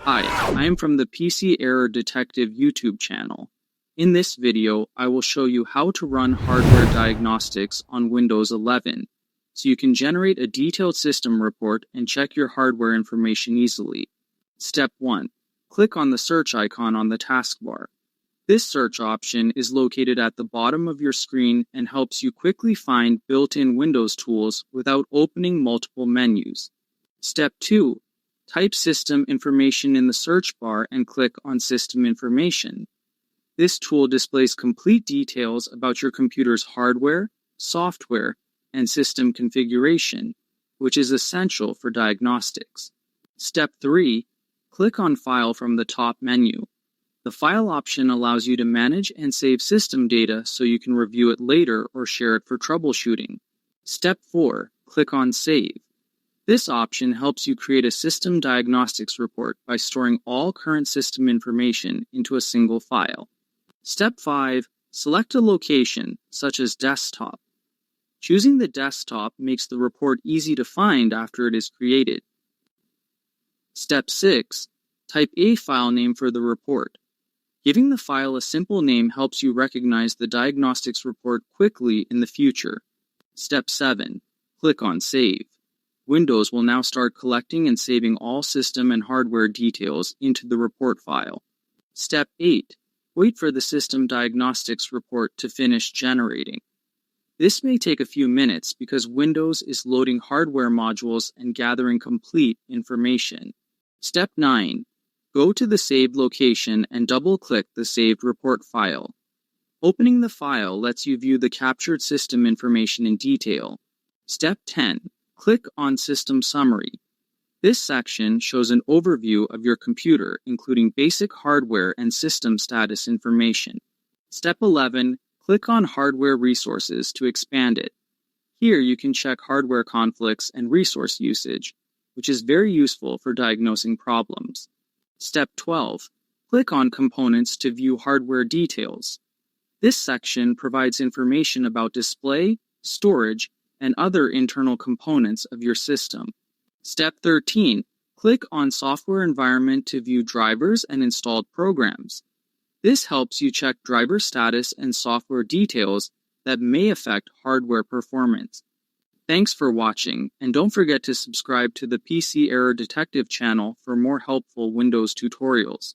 Hi, I am from the PC Error Detective YouTube channel. In this video, I will show you how to run hardware diagnostics on Windows 11, so you can generate a detailed system report and check your hardware information easily. Step 1. Click on the search icon on the taskbar. This search option is located at the bottom of your screen and helps you quickly find built-in Windows tools without opening multiple menus. Step 2. Type System Information in the search bar and click on System Information. This tool displays complete details about your computer's hardware, software, and system configuration, which is essential for diagnostics. Step 3. Click on File from the top menu. The File option allows you to manage and save system data so you can review it later or share it for troubleshooting. Step 4. Click on Save. This option helps you create a system diagnostics report by storing all current system information into a single file. Step 5. Select a location, such as desktop. Choosing the desktop makes the report easy to find after it is created. Step 6. Type a file name for the report. Giving the file a simple name helps you recognize the diagnostics report quickly in the future. Step 7. Click on Save. Windows will now start collecting and saving all system and hardware details into the report file. Step 8. Wait for the system diagnostics report to finish generating. This may take a few minutes because Windows is loading hardware modules and gathering complete information. Step 9. Go to the saved location and double-click the saved report file. Opening the file lets you view the captured system information in detail. Step 10. Click on System Summary. This section shows an overview of your computer, including basic hardware and system status information. Step 11. Click on Hardware Resources to expand it. Here you can check hardware conflicts and resource usage, which is very useful for diagnosing problems. Step 12. Click on Components to view hardware details. This section provides information about display, storage, and other internal components of your system. Step 13. Click on Software Environment to view drivers and installed programs. This helps you check driver status and software details that may affect hardware performance. Thanks for watching, and don't forget to subscribe to the PC Error Detective channel for more helpful Windows tutorials.